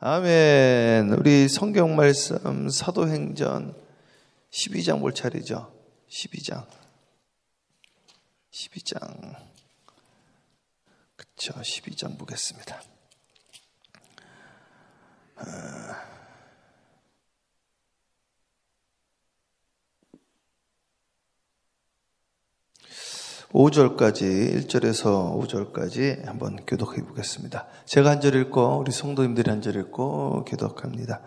아멘. 우리 성경 말씀 사도행전 12장 볼 차례죠. 12장. 그쵸. 12장 보겠습니다. 5절까지 1절에서 5절까지 한번 교독해 보겠습니다. 제가 한 절 읽고 우리 성도님들이 한 절 읽고 교독합니다.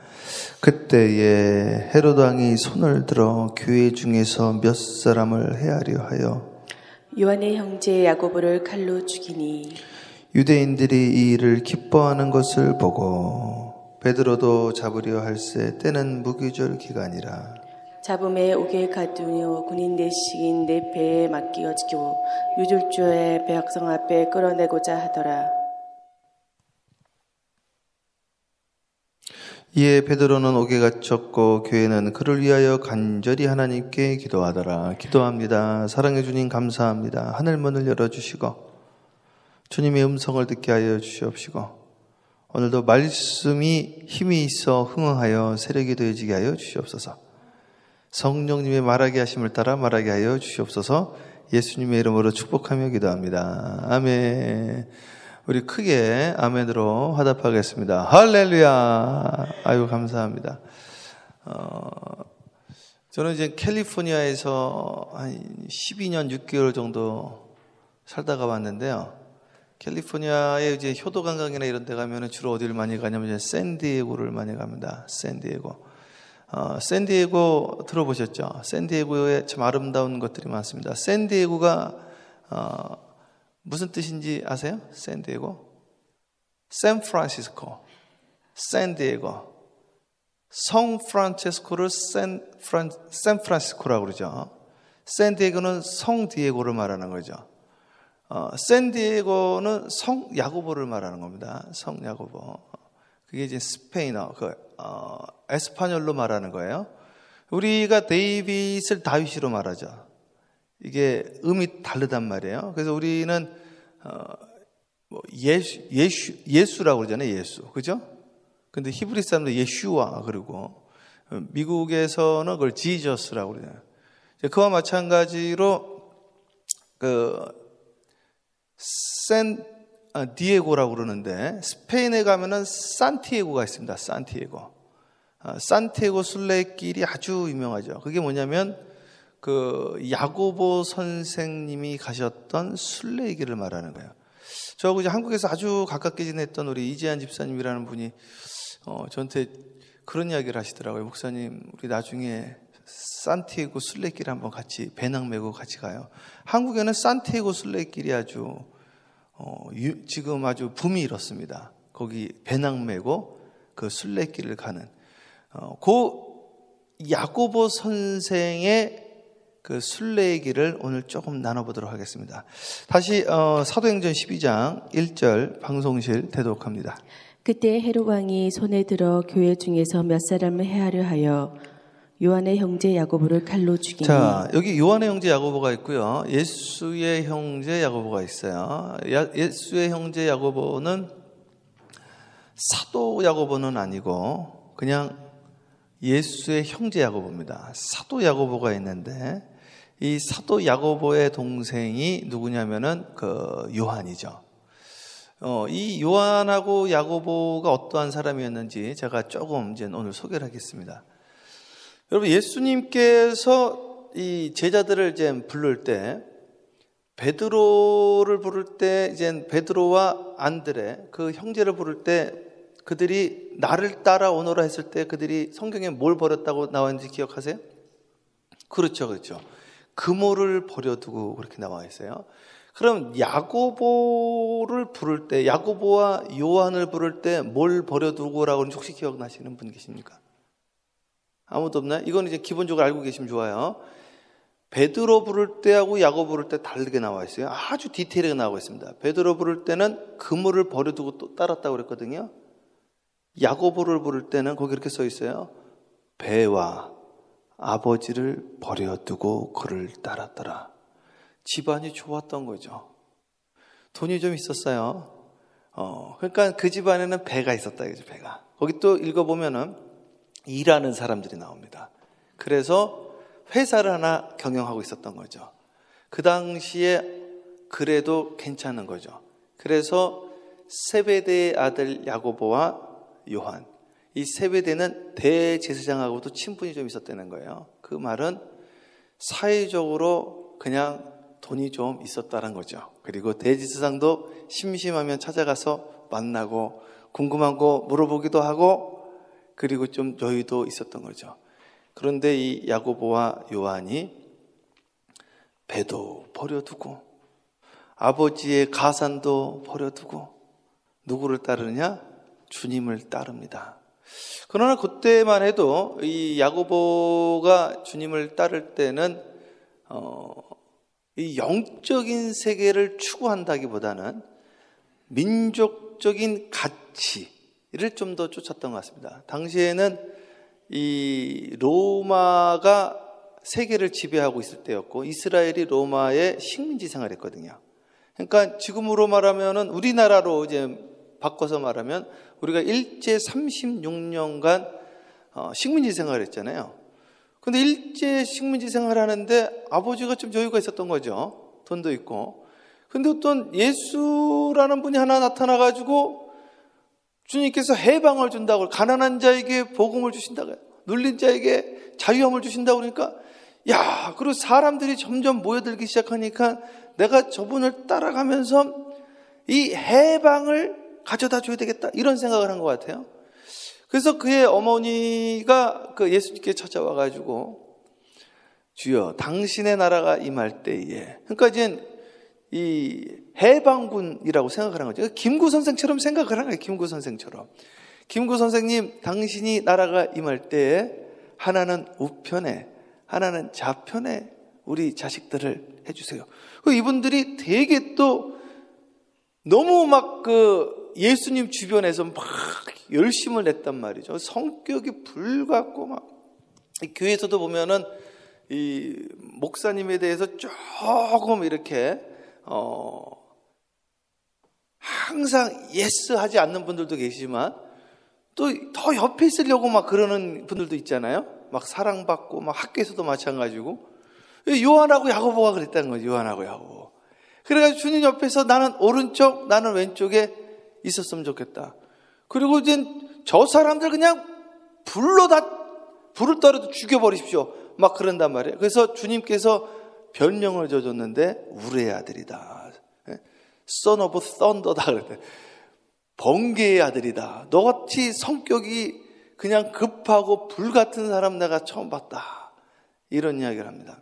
그때에 헤롯 왕이 손을 들어 교회 중에서 몇 사람을 해하려 하여 요한의 형제 야고보를 칼로 죽이니 유대인들이 이 일을 기뻐하는 것을 보고 베드로도 잡으려 할세 때는 무교절 기간이라. 잡음에 옥에 가두어 군인 대식인 내 배에 맡기어지고 유줄주의 백성 앞에 끌어내고자 하더라. 이에 베드로는 옥에 갇혔고 교회는 그를 위하여 간절히 하나님께 기도하더라. 기도합니다. 사랑해 주님 감사합니다. 하늘문을 열어주시고 주님의 음성을 듣게 하여 주시옵시고 오늘도 말씀이 힘이 있어 흥흥하여 세력이 되어지게 하여 주시옵소서. 성령님의 말하게 하심을 따라 말하게 하여 주시옵소서. 예수님의 이름으로 축복하며 기도합니다. 아멘. 우리 크게 아멘으로 화답하겠습니다. 할렐루야. 아유 감사합니다. 저는 이제 캘리포니아에서 한 12년 6개월 정도 살다가 왔는데요. 캘리포니아에 이제 효도 관광이나 이런 데 가면은 주로 어디를 많이 가냐면 이제 샌디에고를 많이 갑니다. 샌디에고. 샌디에고 들어보셨죠? 샌디에고에 참 아름다운 것들이 많습니다. 샌디에고가 무슨 뜻인지 아세요? 샌디에고? 샌프란시스코, 샌디에고. 성프란체스코를 샌프란시스코라고 그러죠. 샌디에고는 성디에고를 말하는 거죠. 샌디에고는 성야고보를 말하는 겁니다. 성야고보. 그게 이제 스페인어, 에스파뇰로 말하는 거예요. 우리가 데이빗을 다윗으로 말하죠. 이게 음이 다르단 말이에요. 그래서 우리는 예수라고 그러잖아요. 예수, 그죠? 근데 히브리 사람들 예슈아 그리고 미국에서는 그걸 지저스라고 그러잖아요. 그와 마찬가지로 디에고라고 그러는데 스페인에 가면은 산티에고가 있습니다. 산티에고 순례길이 아주 유명하죠. 그게 뭐냐면 야고보 선생님이 가셨던 순례길을 말하는 거예요. 저하고 이제 한국에서 아주 가깝게 지냈던 우리 이재한 집사님이라는 분이 저한테 그런 이야기를 하시더라고요. 목사님, 우리 나중에 산티에고 순례길 한번 같이 배낭 메고 같이 가요. 한국에는 산티에고 순례길이 아주 지금 아주 붐이 일었습니다. 거기 배낭 메고 그 순례길을 가는 야고보 선생의 그 순례의 길을 오늘 조금 나눠보도록 하겠습니다. 다시 사도행전 12장 1절 방송실 대독합니다. 그때 헤롯 왕이 손에 들어 교회 중에서 몇 사람을 해하려 하여 요한의 형제 야고보를 칼로 죽이니. 자, 여기 요한의 형제 야고보가 있고요. 예수의 형제 야고보가 있어요. 예수의 형제 야고보는 사도 야고보는 아니고 그냥 예수의 형제 야고보입니다. 사도 야고보가 있는데 이 사도 야고보의 동생이 누구냐면은 요한이죠. 이 요한하고 야고보가 어떠한 사람이었는지 제가 조금 이제 오늘 소개를 하겠습니다. 여러분, 예수님께서 이 제자들을 이제 부를 때, 베드로를 부를 때, 이제 베드로와 안드레, 그 형제를 부를 때, 그들이 나를 따라오너라 했을 때 그들이 성경에 뭘 버렸다고 나와 있는지 기억하세요? 그렇죠. 그모를 버려두고 그렇게 나와 있어요. 그럼 야고보를 부를 때, 야고보와 요한을 부를 때 뭘 버려두고라고 혹시 기억나시는 분 계십니까? 아무도 없나요? 이건 이제 기본적으로 알고 계시면 좋아요. 베드로 부를 때하고 야고보 부를 때 다르게 나와 있어요. 아주 디테일하게 나오고 있습니다. 베드로 부를 때는 그물을 버려두고 또 따랐다고 그랬거든요. 야고보를 부를 때는 거기 이렇게 써 있어요. 배와 아버지를 버려두고 그를 따랐더라. 집안이 좋았던 거죠. 돈이 좀 있었어요. 그러니까 그 집안에는 배가 있었다, 이거죠, 배가. 거기 또 읽어보면은 일하는 사람들이 나옵니다. 그래서 회사를 하나 경영하고 있었던 거죠. 그 당시에 그래도 괜찮은 거죠. 그래서 세베대의 아들 야고보와 요한, 이 세베대는 대제사장하고도 친분이 좀 있었다는 거예요. 그 말은 사회적으로 그냥 돈이 좀 있었다는 거죠. 그리고 대제사장도 심심하면 찾아가서 만나고 궁금한 거 물어보기도 하고 그리고 좀 여유도 있었던 거죠. 그런데 이 야고보와 요한이 배도 버려두고 아버지의 가산도 버려두고 누구를 따르느냐? 주님을 따릅니다. 그러나 그때만 해도 이 야고보가 주님을 따를 때는 이 영적인 세계를 추구한다기보다는 민족적인 가치를 좀 더 쫓았던 것 같습니다. 당시에는 이 로마가 세계를 지배하고 있을 때였고 이스라엘이 로마의 식민지 생활을 했거든요. 그러니까 지금으로 말하면은 우리나라로 이제 바꿔서 말하면 우리가 일제 36년간 식민지 생활을 했잖아요. 근데 일제 식민지 생활하는데 아버지가 좀 여유가 있었던 거죠. 돈도 있고. 근데 어떤 예수라는 분이 하나 나타나가지고 주님께서 해방을 준다고, 가난한 자에게 복음을 주신다고, 눌린 자에게 자유함을 주신다고 그러니까, 야, 그리고 사람들이 점점 모여들기 시작하니까 내가 저분을 따라가면서 이 해방을 가져다 줘야 되겠다, 이런 생각을 한 것 같아요. 그래서 그의 어머니가 그 예수님께 찾아와가지고, 주여, 당신의 나라가 임할 때에, 그러니까 이제 이 해방군이라고 생각을 한 거죠. 김구 선생처럼 생각을 한 거예요. 김구 선생처럼. 김구 선생님, 당신이 나라가 임할 때에 하나는 우편에, 하나는 좌편에 우리 자식들을 해주세요. 이분들이 되게 또 너무 막 그 예수님 주변에서 막 열심을 냈단 말이죠. 성격이 불같고 막 교회에서도 보면은 이 목사님에 대해서 조금 이렇게 항상 예스 하지 않는 분들도 계시지만 또 더 옆에 있으려고 막 그러는 분들도 있잖아요. 막 사랑받고 막 학교에서도 마찬가지고. 요한하고 야고보가 그랬다는 거죠. 요한하고 야고보. 그래가지고 주님 옆에서 나는 오른쪽, 나는 왼쪽에 있었으면 좋겠다. 그리고 이제 저 사람들 그냥 불을 떨어도 죽여버리십시오. 막 그런단 말이에요. 그래서 주님께서 변명을 줘줬는데 우레의 아들이다. Son of Thunder다 그랬대. 번개의 아들이다. 너같이 성격이 그냥 급하고 불같은 사람 내가 처음 봤다. 이런 이야기를 합니다.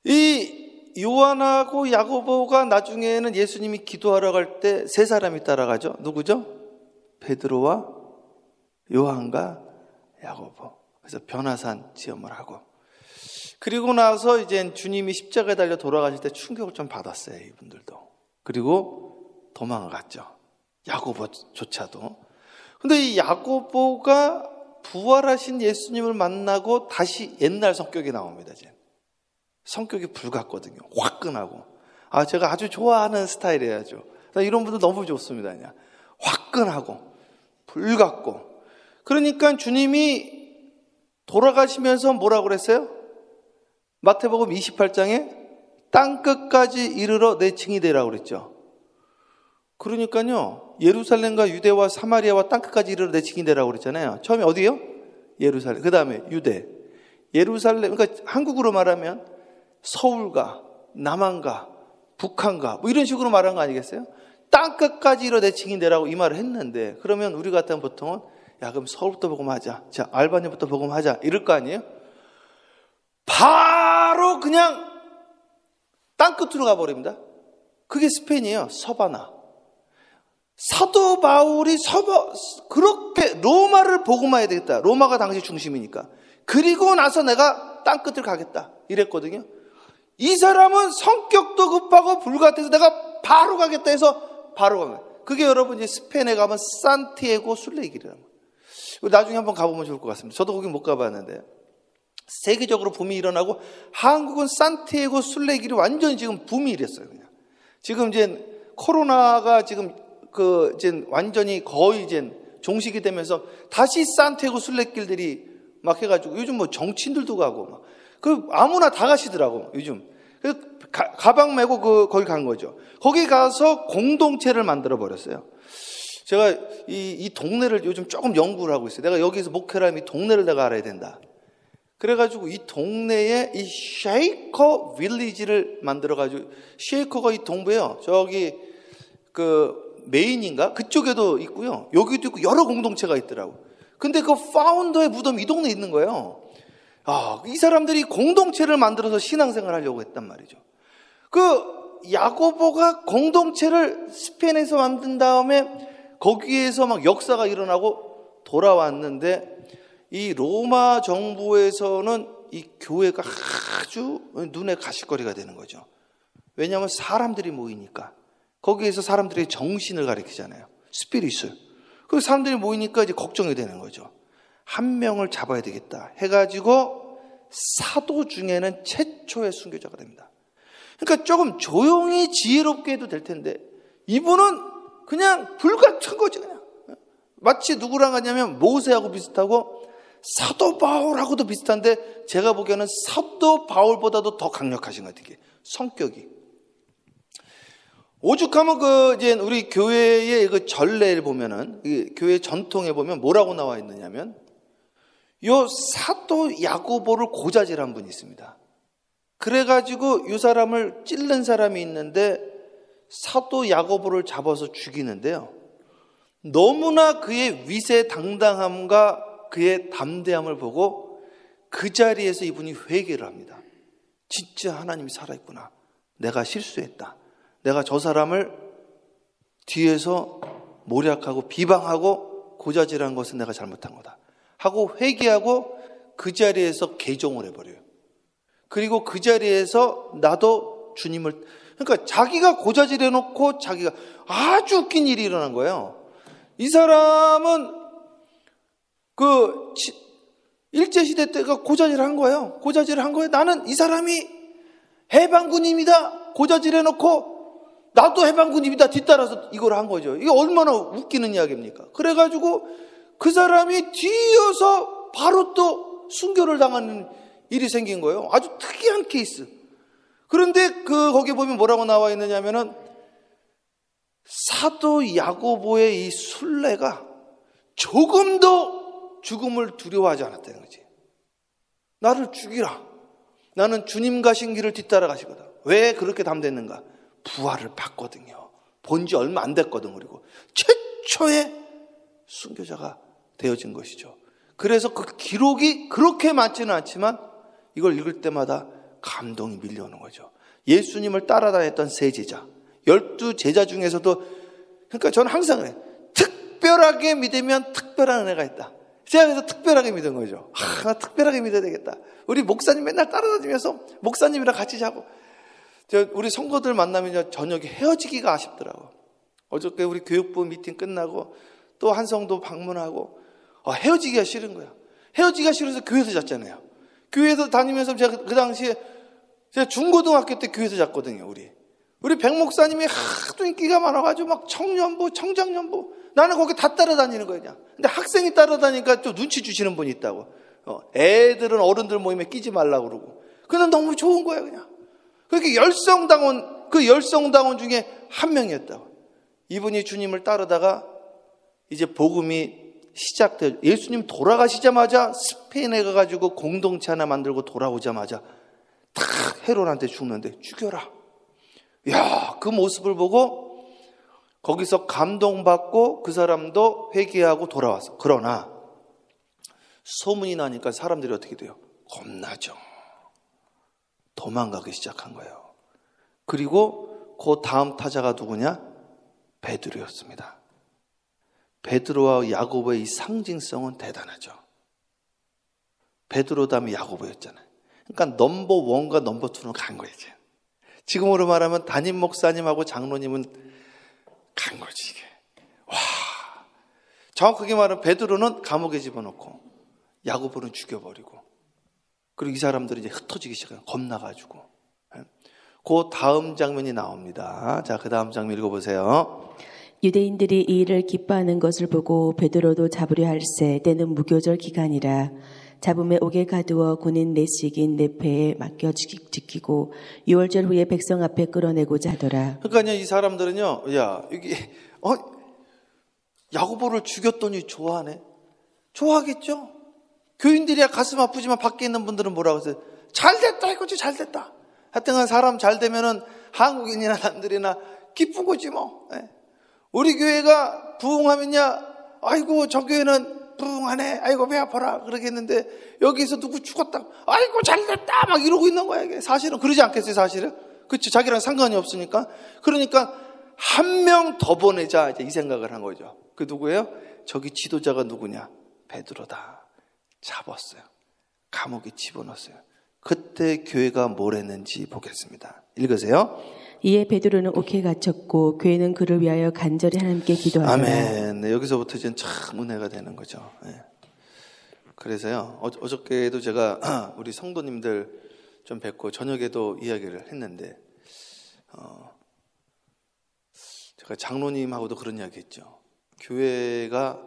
이 요한하고 야고보가 나중에는 예수님이 기도하러 갈 때 세 사람이 따라가죠. 누구죠? 베드로와 요한과 야고보. 그래서 변화산 체험을 하고. 그리고 나서 이제 주님이 십자가에 달려 돌아가실 때 충격을 좀 받았어요, 이분들도. 그리고 도망을 갔죠. 야고보조차도. 근데 이 야고보가 부활하신 예수님을 만나고 다시 옛날 성격이 나옵니다, 이제. 성격이 불같거든요. 화끈하고. 제가 아주 좋아하는 스타일이에요. 이런 분들 너무 좋습니다. 그냥. 화끈하고, 불같고. 그러니까 주님이 돌아가시면서 뭐라고 그랬어요? 마태복음 28장에 땅끝까지 이르러 내 증이 되라고 그랬죠. 그러니까요, 예루살렘과 유대와 사마리아와 땅끝까지 이르러 내 증이 되라고 그랬잖아요. 처음에 어디요? 예루살렘. 그 다음에 유대. 예루살렘, 그러니까 한국으로 말하면 서울과 남한과 북한과 뭐 이런 식으로 말한 거 아니겠어요? 땅끝까지 이르러 내 증인 되라고 이 말을 했는데, 그러면 우리 같으면 보통은 야, 그럼 서울부터 복음하자, 자 알바니부터 복음하자 이럴 거 아니에요? 바로 그냥 땅끝으로 가버립니다. 그게 스페인이에요. 서바나. 사도 바울이 그렇게 로마를 복음해야 되겠다. 로마가 당시 중심이니까. 그리고 나서 내가 땅끝을 가겠다 이랬거든요. 이 사람은 성격도 급하고 불같아서 내가 바로 가겠다 해서 바로 간 거예요. 그게 여러분 이제 스페인에 가면 산티아고 순례길이라는 거예요. 나중에 한번 가보면 좋을 것 같습니다. 저도 거기 못 가봤는데 세계적으로 붐이 일어나고 한국은 산티아고 순례길이 완전히 지금 붐이 일었어요. 그냥. 지금 이제 코로나가 지금 이제 완전히 거의 이제 종식이 되면서 다시 산티아고 순례길들이 막 해가지고 요즘 뭐 정치인들도 가고 막 아무나 다 가시더라고 요즘. 그래서 가방 메고 거기 간 거죠. 거기 가서 공동체를 만들어 버렸어요. 제가 이 동네를 요즘 조금 연구를 하고 있어요. 내가 여기서 목회를 하면 이 동네를 내가 알아야 된다. 그래가지고 이 동네에 이 쉐이커 빌리지를 만들어가지고, 쉐이커가 이 동부에요. 저기 메인인가? 그쪽에도 있고요. 여기도 있고 여러 공동체가 있더라고. 근데 그 파운더의 무덤이 이 동네에 있는 거예요. 이 사람들이 공동체를 만들어서 신앙생활을 하려고 했단 말이죠. 야고보가 공동체를 스페인에서 만든 다음에 거기에서 막 역사가 일어나고 돌아왔는데, 이 로마 정부에서는 이 교회가 아주 눈에 가시거리가 되는 거죠. 왜냐하면 사람들이 모이니까. 거기에서 사람들의 정신을 가리키잖아요. 스피릿을. 그 사람들이 모이니까 이제 걱정이 되는 거죠. 한 명을 잡아야 되겠다 해가지고 사도 중에는 최초의 순교자가 됩니다. 그러니까 조금 조용히 지혜롭게 해도 될 텐데 이분은 그냥 불같은 거죠. 그냥 마치 누구랑 하냐면 모세하고 비슷하고 사도 바울하고도 비슷한데 제가 보기에는 사도 바울보다도 더 강력하신 것 같아요. 성격이. 오죽하면 이제 우리 교회의 전례를 보면은, 교회 전통에 보면 뭐라고 나와 있느냐면, 요 사도 야고보를 고자질한 분이 있습니다. 그래가지고 이 사람을 찔른 사람이 있는데 사도 야고보를 잡아서 죽이는데요. 너무나 그의 위세당당함과 그의 담대함을 보고 그 자리에서 이분이 회개를 합니다. 진짜 하나님이 살아있구나. 내가 실수했다. 내가 저 사람을 뒤에서 모략하고 비방하고 고자질한 것은 내가 잘못한 거다 하고 회개하고 그 자리에서 개종을 해버려요. 그리고 그 자리에서 나도 주님을, 그러니까 자기가 고자질해놓고 자기가 아주 웃긴 일이 일어난 거예요. 이 사람은 일제시대 때가 고자질한 거예요. 고자질을 한 거예요. 나는 이 사람이 해방군입니다. 고자질해놓고 나도 해방군입니다. 뒤따라서 이걸 한 거죠. 이게 얼마나 웃기는 이야기입니까? 그래가지고 그 사람이 뒤이어서 바로 또 순교를 당하는 일이 생긴 거예요. 아주 특이한 케이스. 그런데 거기 보면 뭐라고 나와 있느냐면은 사도 야고보의 이 순례가 조금도 죽음을 두려워하지 않았다는 거지. 나를 죽이라. 나는 주님 가신 길을 뒤따라 가시거든. 왜 그렇게 담대했는가? 부활을 봤거든요. 본 지 얼마 안 됐거든. 그리고 최초의 순교자가 되어진 것이죠. 그래서 그 기록이 그렇게 많지는 않지만 이걸 읽을 때마다 감동이 밀려오는 거죠. 예수님을 따라다녔던 세 제자, 12제자 중에서도, 그러니까 저는 항상 그래요. 특별하게 믿으면 특별한 은혜가 있다. 제가 그래서 특별하게 믿은 거죠. 나 특별하게 믿어야 되겠다. 우리 목사님 맨날 따라다니면서 목사님이랑 같이 자고, 우리 성도들 만나면 저녁에 헤어지기가 아쉽더라고. 어저께 우리 교육부 미팅 끝나고 또 한 성도 방문하고 헤어지기가 싫은 거야. 헤어지기가 싫어서 교회에서 잤잖아요. 교회에서 다니면서 제가 그 당시에 제가 중고등학교 때 교회에서 잤거든요. 우리 백 목사님이 하도 인기가 많아가지고 막 청년부, 청장년부, 나는 거기 다 따라다니는 거냐. 근데 학생이 따라다니니까 좀 눈치 주시는 분이 있다고. 애들은 어른들 모임에 끼지 말라고 그러고. 그냥 너무 좋은 거야, 그냥. 그렇게 열성당원 중에 한 명이었다고. 이분이 주님을 따르다가 이제 복음이 시작돼요. 예수님 돌아가시자마자 스페인에 가가지고 공동체 하나 만들고 돌아오자마자 다 헤롯한테 죽는데 죽여라. 야, 그 모습을 보고 거기서 감동받고 그 사람도 회개하고 돌아왔어. 그러나 소문이 나니까 사람들이 어떻게 돼요? 겁나죠. 도망가기 시작한 거예요. 그리고 그 다음 타자가 누구냐? 베드로였습니다. 베드로와 야고보의 이 상징성은 대단하죠. 베드로 다음에 야고보였잖아요. 그러니까 넘버 1과 넘버 2는 간 거예요. 이제. 지금으로 말하면 담임 목사님하고 장로님은 간 거지 이게. 와, 정확하게 말하면 베드로는 감옥에 집어넣고 야고보는 죽여버리고, 그리고 이 사람들이 이제 흩어지기 시작해요. 겁나가지고. 그 다음 장면이 나옵니다. 자, 그 다음 장면 읽어보세요. 유대인들이 이 일을 기뻐하는 것을 보고 베드로도 잡으려 할세 때는 무교절 기간이라 잡음에 옥에 가두어 군인 넷씩인 네 패에 맡겨 지키고 6월절 후에 백성 앞에 끌어내고자 하더라. 그러니까 이 사람들은요, 야, 이게 야고보를 죽였더니 좋아하네. 좋아하겠죠. 교인들이야 가슴 아프지만 밖에 있는 분들은 뭐라고 하세요? 잘됐다 이거지, 잘됐다. 하여튼간 사람 잘 되면은 한국인이나 남들이나 기쁜 거지 뭐. 우리 교회가 부흥하면야, 아이고 저 교회는 부흥하네, 아이고 배 아파라 그러겠는데 여기서 누구 죽었다, 아이고 잘됐다 막 이러고 있는 거야. 이게 사실은 그러지 않겠어요? 사실은 그렇죠. 자기랑 상관이 없으니까. 그러니까 한 명 더 보내자 이제 이 생각을 한 거죠. 그 누구예요? 저기 지도자가 누구냐? 베드로다. 잡았어요. 감옥에 집어넣었어요. 그때 교회가 뭘 했는지 보겠습니다. 읽으세요. 이에 베드로는 옥에 갇혔고 교회는 그를 위하여 간절히 하나님께 기도하더라. 아멘. 네, 여기서부터 이제 참 은혜가 되는 거죠. 네. 그래서요, 어저께도 제가 우리 성도님들 좀 뵙고 저녁에도 이야기를 했는데, 제가 장로님하고도 그런 이야기 했죠. 교회가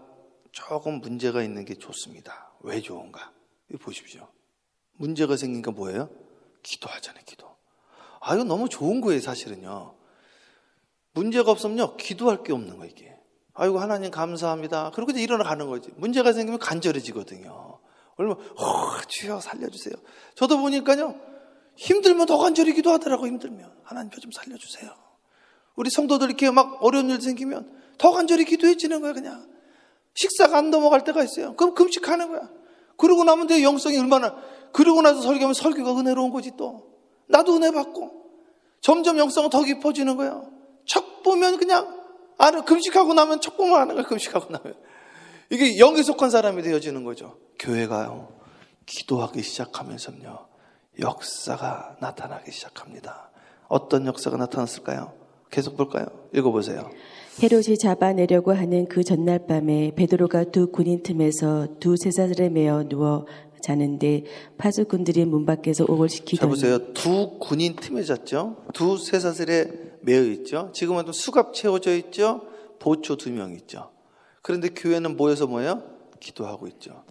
조금 문제가 있는 게 좋습니다. 왜 좋은가? 이거 보십시오. 문제가 생기니까 뭐예요? 기도하잖아요, 기도. 이거 너무 좋은 거예요, 사실은요. 문제가 없으면요, 기도할 게 없는 거예요, 이게. 아이고, 하나님 감사합니다. 그러고 이제 일어나가는 거지. 문제가 생기면 간절해지거든요. 얼마나, 주여 살려주세요. 저도 보니까요, 힘들면 더 간절히 기도하더라고요, 힘들면. 하나님 저 좀 살려주세요. 우리 성도들 이렇게 막 어려운 일 생기면 더 간절히 기도해지는 거예요, 그냥. 식사가 안 넘어갈 때가 있어요. 그럼 금식하는 거야. 그러고 나면 내 영성이 얼마나, 그러고 나서 설교하면 설교가 은혜로운 거지 또. 나도 은혜 받고 점점 영성은 더 깊어지는 거예요. 척 보면 그냥 금식하고 나면 척 보면 하는 거예요. 금식하고 나면 이게 영에 속한 사람이 되어지는 거죠. 교회가요, 기도하기 시작하면서요, 역사가 나타나기 시작합니다. 어떤 역사가 나타났을까요? 계속 볼까요? 읽어보세요. 헤롯이 잡아내려고 하는 그 전날 밤에 베드로가 두 군인 틈에서 두 쇠사슬에 매어 누워 자는데 파수꾼들이 문 밖에서 옥을 시키더니. 자 보세요. 두 군인 틈에 잤죠. 두 쇠사슬에 매어 있죠. 지금은 수갑 채워져 있죠. 보초 2명 있죠. 그런데 교회는 모여서 뭐예요? 기도하고 있죠.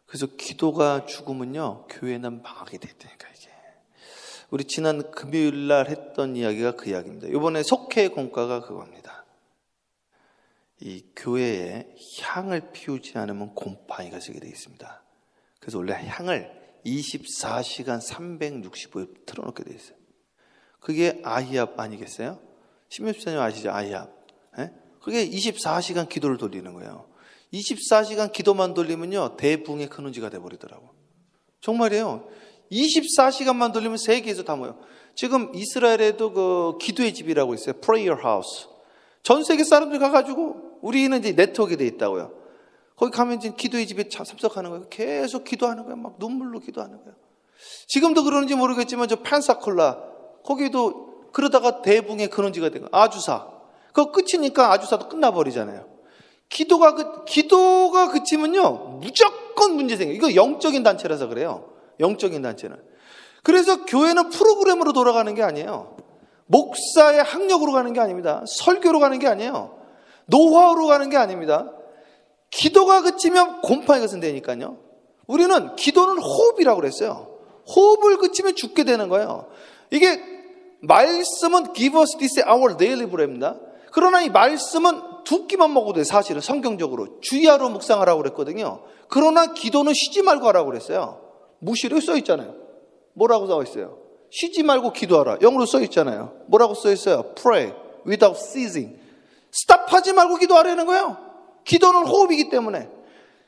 그래서 기도가 죽으면요, 교회는 망하게 됐다니까 이게. 우리 지난 금요일 날 했던 이야기가 그 이야기입니다. 이번에 속회 공과가 그겁니다. 이 교회에 향을 피우지 않으면 곰팡이가 새게 되어 있습니다. 그래서 원래 향을 24시간 365일 틀어놓게 되어 있어요. 그게 아히압 아니겠어요? 신명수사님 아시죠? 아히압. 그게 24시간 기도를 돌리는 거예요. 24시간 기도만 돌리면요, 대붕의 큰은지가 돼버리더라고. 정말이에요. 24시간만 돌리면 세계에서 다 모여. 지금 이스라엘에도 그 기도의 집이라고 있어요. Prayer House. 전 세계 사람들 가가지고, 우리는 이제 네트워크에 돼 있다고요. 거기 가면 이제 기도의 집에 참석하는 거예요. 계속 기도하는 거예요. 막 눈물로 기도하는 거예요. 지금도 그러는지 모르겠지만 저 펜사콜라, 거기도 그러다가 대붕의 근원지가 된 거예요. 아주사. 그거 끝이니까 아주사도 끝나버리잖아요. 기도가 그치면요, 무조건 문제 생겨요. 이거 영적인 단체라서 그래요. 영적인 단체는. 그래서 교회는 프로그램으로 돌아가는 게 아니에요. 목사의 학력으로 가는 게 아닙니다. 설교로 가는 게 아니에요. 노하우로 가는 게 아닙니다. 기도가 그치면 곰팡이가 생기니까요. 우리는 기도는 호흡이라고 그랬어요. 호흡을 그치면 죽게 되는 거예요. 이게 말씀은 give us this our daily bread입니다. 그러나 이 말씀은 2끼만 먹어도 돼요. 사실은 성경적으로 주야로 묵상하라고 그랬거든요. 그러나 기도는 쉬지 말고 하라고 그랬어요. 무시로 써 있잖아요. 뭐라고 써 있어요? 쉬지 말고 기도하라. 영어로 써 있잖아요. 뭐라고 써 있어요? Pray without ceasing. 스탑하지 말고 기도하라는 거예요. 기도는 호흡이기 때문에.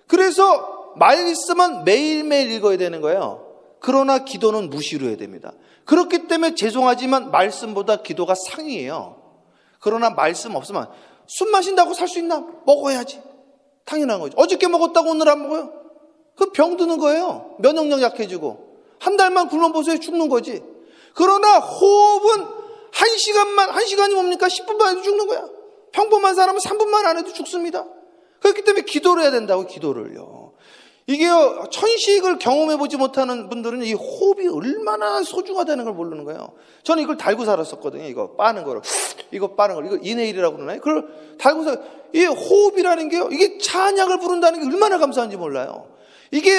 그래서 말씀은 매일매일 읽어야 되는 거예요. 그러나 기도는 무시로 해야 됩니다. 그렇기 때문에 죄송하지만 말씀보다 기도가 상위예요. 그러나 말씀 없으면 술 마신다고 살 수 있나? 먹어야지. 당연한 거죠. 어저께 먹었다고 오늘 안 먹어요? 그럼 병 드는 거예요. 면역력 약해지고. 한 달만 굶어보세요. 죽는 거지. 그러나 호흡은 1시간이 뭡니까? 10분만 해도 죽는 거야. 평범한 사람은 3분만 안 해도 죽습니다. 그렇기 때문에 기도를 해야 된다고, 기도를요. 이게요, 천식을 경험해보지 못하는 분들은 이 호흡이 얼마나 소중하다는 걸 모르는 거예요. 저는 이걸 달고 살았었거든요. 이거 빠는 거를. 이거 이네일이라고 그러나요? 그걸 달고 이 호흡이라는 게요, 이게 찬양을 부른다는 게 얼마나 감사한지 몰라요. 이게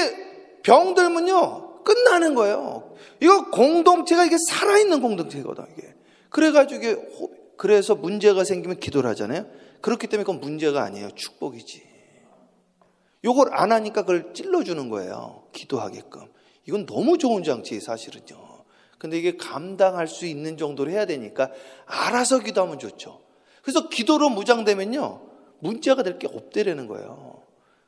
병들면요, 끝나는 거예요. 이거 공동체가 이게 살아있는 공동체거든, 이게. 그래가지고 이게 그래서 문제가 생기면 기도를 하잖아요. 그렇기 때문에 그건 문제가 아니에요. 축복이지. 요걸 안 하니까 그걸 찔러주는 거예요. 기도하게끔. 이건 너무 좋은 장치예요, 사실은요. 근데 이게 감당할 수 있는 정도로 해야 되니까 알아서 기도하면 좋죠. 그래서 기도로 무장되면요, 문제가 될 게 없대라는 거예요.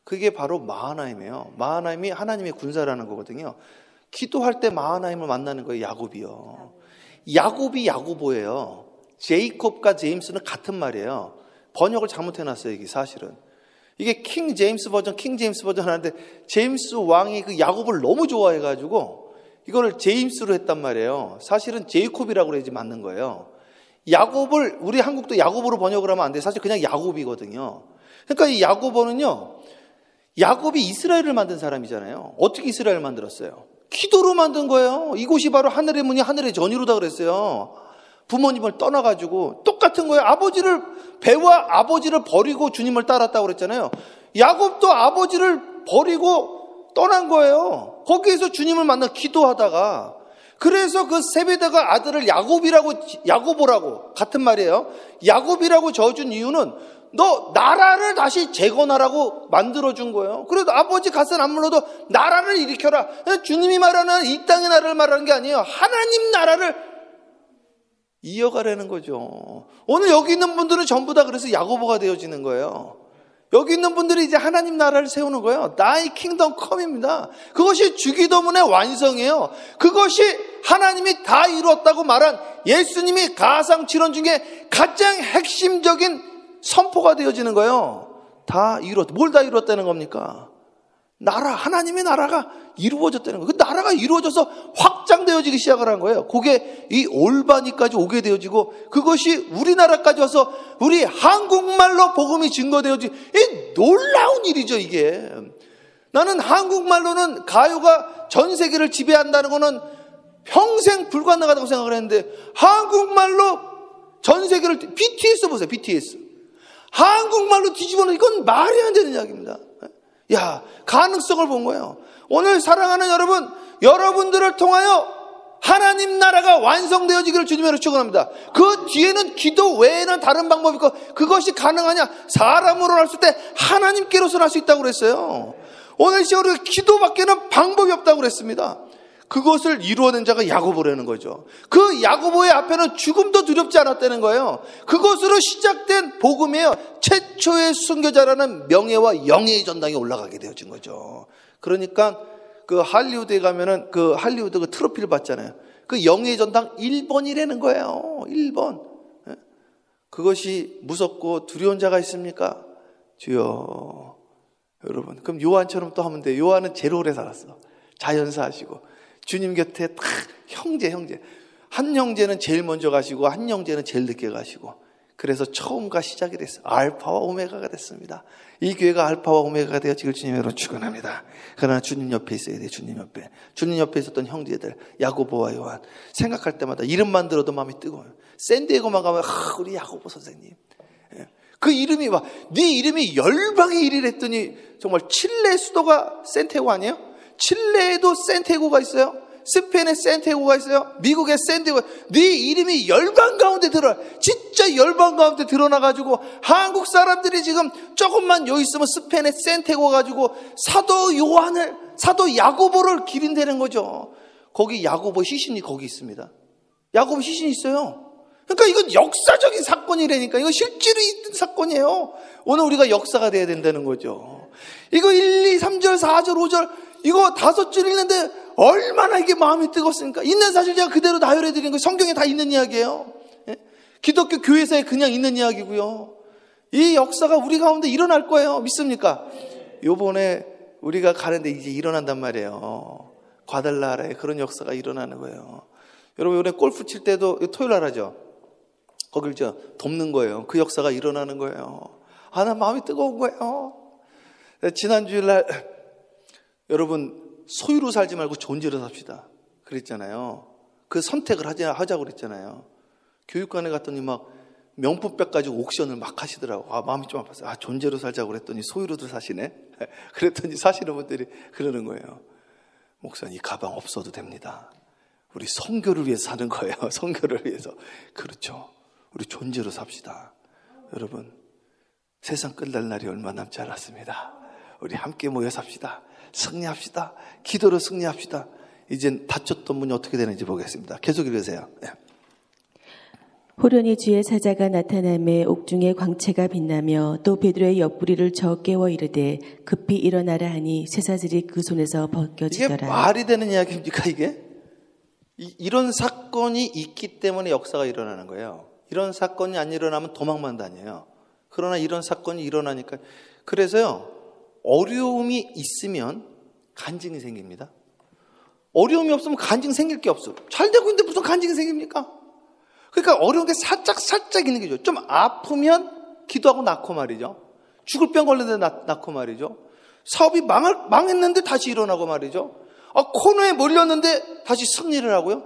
그게 바로 마하나임이에요. 마하나임이 하나님의 군사라는 거거든요. 기도할 때 마하나임을 만나는 거예요, 야곱이요. 야곱이 야고보예요. 제이콥과 제임스는 같은 말이에요. 번역을 잘못해놨어요, 이게 사실은. 이게 킹 제임스 버전 하는데, 제임스 왕이 그 야곱을 너무 좋아해가지고 이거를 제임스로 했단 말이에요. 사실은 제이콥이라고 그래야지 맞는 거예요. 야곱을, 우리 한국도 야곱으로 번역을 하면 안 돼. 사실 그냥 야곱이거든요. 그러니까 이 야고보는요, 야곱이 이스라엘을 만든 사람이잖아요. 어떻게 이스라엘을 만들었어요? 기도로 만든 거예요. 이곳이 바로 하늘의 문이 하늘의 전이로다 그랬어요. 부모님을 떠나가지고 똑같은 거예요. 배와 아버지를 버리고 주님을 따랐다고 그랬잖아요. 야곱도 아버지를 버리고 떠난 거예요. 거기에서 주님을 만나 기도하다가, 그래서 그 세베대가 아들을 야고보라고 같은 말이에요. 야곱이라고 지어준 이유는 너 나라를 다시 재건하라고 만들어준 거예요. 그래도 아버지 갓은 안 물러도 나라를 일으켜라. 주님이 말하는 이 땅의 나라를 말하는 게 아니에요. 하나님 나라를 이어가라는 거죠. 오늘 여기 있는 분들은 전부 다 그래서 야고보가 되어지는 거예요. 여기 있는 분들이 이제 하나님 나라를 세우는 거예요. Thy kingdom come입니다. 그것이 주기도문의 완성이에요. 그것이 하나님이 다 이루었다고 말한 예수님이 가상칠언 중에 가장 핵심적인 선포가 되어지는 거예요. 뭘 다 이루었다는 겁니까? 하나님의 나라가 이루어졌다는 거예요. 그 나라가 이루어져서 확장되어지기 시작을 한 거예요. 그게 이 올바니까지 오게 되어지고, 그것이 우리나라까지 와서 우리 한국말로 복음이 증거되어지, 이 놀라운 일이죠, 이게. 나는 한국말로는 가요가 전 세계를 지배한다는 거는 평생 불가능하다고 생각을 했는데, 한국말로 전 세계를, BTS 보세요, BTS. 한국말로 뒤집어놓으면 이건 말이 안 되는 이야기입니다. 가능성을 본 거예요. 오늘 사랑하는 여러분, 여러분들을 통하여 하나님 나라가 완성되어지기를 주님으로 축원합니다. 그 뒤에는 기도 외에는 다른 방법이 있고, 그것이 가능하냐? 사람으로 할 수 있을 때 하나님께로서 할 수 있다고 그랬어요. 오늘 시간에 기도밖에는 방법이 없다고 그랬습니다. 그것을 이루어낸 자가 야고보라는 거죠. 그 야고보의 앞에는 죽음도 두렵지 않았다는 거예요. 그것으로 시작된 복음이에요. 최초의 순교자라는 명예와 영예의 전당에 올라가게 되어진 거죠. 그러니까 그 할리우드에 가면은 그 할리우드 그 트로피를 받잖아요. 그 영예의 전당 1번이라는 거예요. 1번. 그것이 무섭고 두려운 자가 있습니까? 주여. 여러분, 그럼 요한처럼 또 하면 돼요. 요한은 제일 오래 살았어. 자연사하시고 주님 곁에 딱 형제. 한 형제는 제일 먼저 가시고 한 형제는 제일 늦게 가시고, 그래서 처음과 시작이 됐어요. 알파와 오메가가 됐습니다. 이 교회가 알파와 오메가가 되어지길 주님으로 축원합니다. 그러나 주님 옆에 있어야 돼요. 주님 옆에 있었던 형제들 야고보와 요한, 생각할 때마다 이름만 들어도 마음이 뜨거워요. 샌디에고만 가면 우리 야고보 선생님, 그 이름이 네 이름이 열방의 일이라 했더니, 정말 칠레 수도가 샌티아고 아니에요? 칠레에도 샌티아고가 있어요. 스페인에 샌티아고가 있어요. 미국에 샌디에고. 네 이름이 열방 가운데 진짜 열방 가운데 드러나가지고, 한국 사람들이 지금 조금만 여기 있으면 스페인에 샌티아고 가지고 사도 야고보를 기린다는 거죠. 거기 야고보 시신이 거기 있습니다. 야고보 시신이 있어요. 그러니까 이건 역사적인 사건이라니까. 이거 실제로 있는 사건이에요. 오늘 우리가 역사가 돼야 된다는 거죠. 이거 1, 2, 3절, 4절, 5절 이거 5줄 읽는데 얼마나 이게 마음이 뜨겁습니까? 있는 사실 제가 그대로 나열해 드리는 거예요. 성경에 다 있는 이야기예요. 기독교 교회사에 그냥 있는 이야기고요. 이 역사가 우리 가운데 일어날 거예요. 믿습니까? 요번에 우리가 가는데 이제 일어난단 말이에요. 과달라라에 그런 역사가 일어나는 거예요. 여러분, 이번에 골프 칠 때도 토요일 날 하죠. 거길 돕는 거예요. 그 역사가 일어나는 거예요. 나 마음이 뜨거운 거예요. 지난 주일 날 여러분 소유로 살지 말고 존재로 삽시다 그랬잖아요. 그 선택을 하자고 그랬잖아요. 교육관에 갔더니 막 명품백 가지고 옥션을 막 하시더라고. 마음이 좀 아팠어요. 존재로 살자고 그랬더니 소유로도 사시네. 그랬더니 사시는 분들이 그러는 거예요. 목사님, 이 가방 없어도 됩니다. 우리 선교를 위해서 사는 거예요. 선교를 위해서. 그렇죠. 우리 존재로 삽시다. 여러분, 세상 끝날 날이 얼마 남지 않았습니다. 우리 함께 모여 삽시다. 승리합시다. 기도로 승리합시다. 이젠 닫혔던 문이 어떻게 되는지 보겠습니다. 계속 읽으세요. 네. 호련히 주의 사자가 나타나매 옥중에 광채가 빛나며 또 베드로의 옆구리를 저 깨워 이르되 급히 일어나라 하니 쇠사슬이 그 손에서 벗겨지더라. 이게 말이 되는 이야기입니까 이게? 이런 사건이 있기 때문에 역사가 일어나는 거예요. 이런 사건이 안 일어나면 도망만 다녀요. 그러나 이런 사건이 일어나니까. 그래서요, 어려움이 있으면 간증이 생깁니다. 어려움이 없으면 간증 생길 게 없어요. 잘 되고 있는데 무슨 간증이 생깁니까? 그러니까 어려운 게 살짝 있는 게죠. 좀 아프면 기도하고 낳고 말이죠. 죽을 병 걸렸는데 낳고 말이죠. 사업이 망했는데 다시 일어나고 말이죠. 코너에 몰렸는데 다시 승리를 하고요.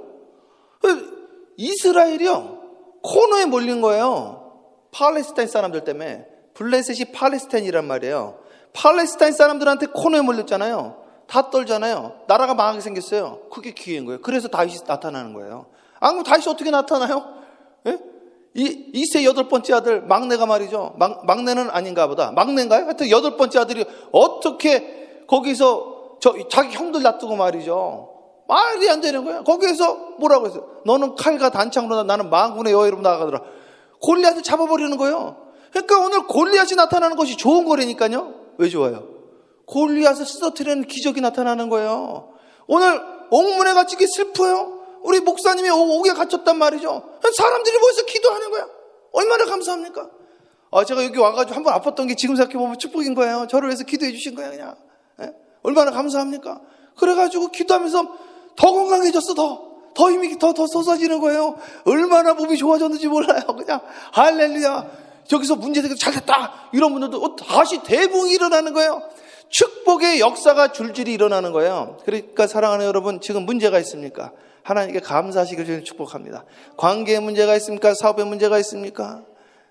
이스라엘이요, 코너에 몰린 거예요. 팔레스타인 사람들 때문에. 블레셋이 팔레스타인이란 말이에요. 팔레스타인 사람들한테 코너에 몰렸잖아요. 다 떨잖아요. 나라가 망하게 생겼어요. 그게 기회인 거예요. 그래서 다윗이 나타나는 거예요. 그럼 다윗이 어떻게 나타나요? 예? 이세 8번째 아들 막내가 말이죠. 막내는 아닌가 보다. 막내인가요? 하여튼 8번째 아들이 어떻게 거기서 자기 형들 놔두고 말이죠. 말이 안 되는 거예요. 거기에서 뭐라고 했어요? 너는 칼과 단창으로 나는 만군의 여호와로 나아가더라. 골리앗을 잡아버리는 거예요. 그러니까 오늘 골리앗이 나타나는 것이 좋은 거라니까요. 왜 좋아요? 골리앗을 쓰러뜨리는 기적이 나타나는 거예요. 오늘 옥문에 갇히기 슬퍼요. 우리 목사님이 옥에 갇혔단 말이죠. 사람들이 모여서 기도하는 거야. 얼마나 감사합니까? 제가 여기 와가지고 한번 아팠던 게 지금 생각해보면 축복인 거예요. 저를 위해서 기도해 주신 거예요, 그냥. 예? 얼마나 감사합니까? 그래가지고 기도하면서 더 건강해졌어, 더 힘이 더 솟아지는 거예요. 얼마나 몸이 좋아졌는지 몰라요. 그냥 할렐루야. 저기서 문제 생겨서 잘 됐다. 이런 분들도 다시 대붕이 일어나는 거예요. 축복의 역사가 줄줄이 일어나는 거예요. 그러니까 사랑하는 여러분, 지금 문제가 있습니까? 하나님께 감사하시길 저희는 축복합니다. 관계에 문제가 있습니까? 사업에 문제가 있습니까?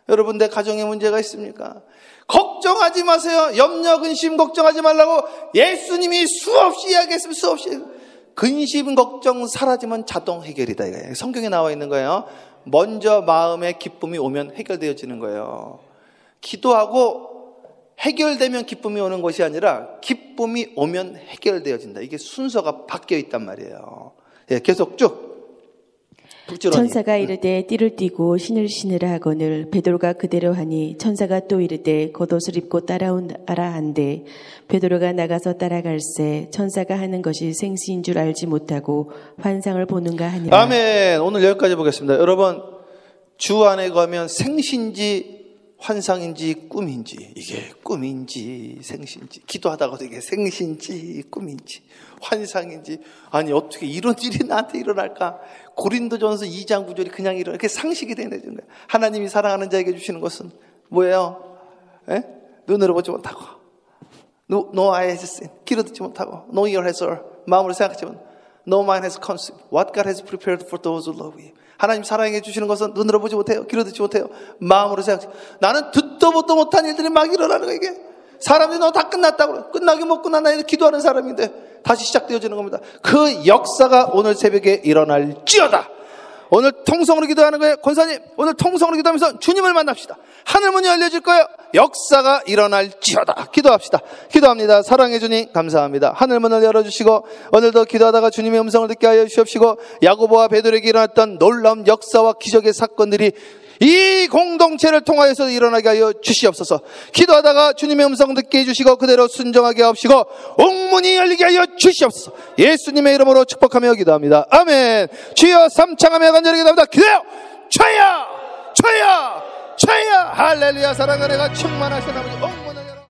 여러분, 내 가정에 문제가 있습니까? 걱정하지 마세요. 염려, 근심 걱정하지 말라고 예수님이 수없이 이야기했습니다. 수없이. 근심, 걱정 사라지면 자동 해결이다. 이거예요. 성경에 나와 있는 거예요. 먼저 마음에 기쁨이 오면 해결되어지는 거예요. 기도하고 해결되면 기쁨이 오는 것이 아니라 기쁨이 오면 해결되어진다. 이게 순서가 바뀌어 있단 말이에요. 예, 계속 쭉. 천사가 이르되 띠를 띠고 신을 신으라 하거늘 베드로가 그대로 하니 천사가 또 이르되 겉옷을 입고 따라오라 한데 베드로가 나가서 따라갈새 천사가 하는 것이 생시인 줄 알지 못하고 환상을 보는가 하니라. 아멘. 오늘 여기까지 보겠습니다. 여러분, 주 안에 가면 생신지 환상인지 꿈인지, 이게 꿈인지 생신지, 기도하다가도 이게 생신지 꿈인지 환상인지, 아니 어떻게 이런 일이 나한테 일어날까? 고린도전서 2장 9절이 그냥 이렇게 상식이 되는 거예요. 하나님이 사랑하는 자에게 주시는 것은 뭐예요? 에? 눈으로 보지 못하고, no eye has seen, 귀로 듣지 못하고, no ear has heard, 마음으로 생각하지 못하고, no mind has conceived what God has prepared for those who love Him. 하나님 사랑해 주시는 것은 눈으로 보지 못해요. 귀로 듣지 못해요. 마음으로 생각해. 나는 듣도 보도 못한 일들이 막 일어나는 거야, 이게. 사람들이 너 다 끝났다고 그래. 끝나긴 못 끝났나 해도 기도하는 사람인데 다시 시작되어지는 겁니다. 그 역사가 오늘 새벽에 일어날지어다. 오늘 통성으로 기도하는 거예요. 권사님, 오늘 통성으로 기도하면서 주님을 만납시다. 하늘 문이 열려질 거예요. 역사가 일어날지어다. 기도합시다. 기도합니다. 사랑해 주님 감사합니다. 하늘 문을 열어주시고 오늘도 기도하다가 주님의 음성을 듣게 하여 주시옵시고 야고보와 베드로에게 일어났던 놀라운 역사와 기적의 사건들이 이 공동체를 통하여서 일어나게 하여 주시옵소서. 기도하다가 주님의 음성 듣게 해주시고 그대로 순종하게 하옵시고 옥문이 열리게 하여 주시옵소서. 예수님의 이름으로 축복하며 기도합니다. 아멘. 주여 삼창하며 간절히 기도합니다. 기도해요. 주여 주여 주여. 할렐루야. 사랑과 은혜가 충만하시는 아버지.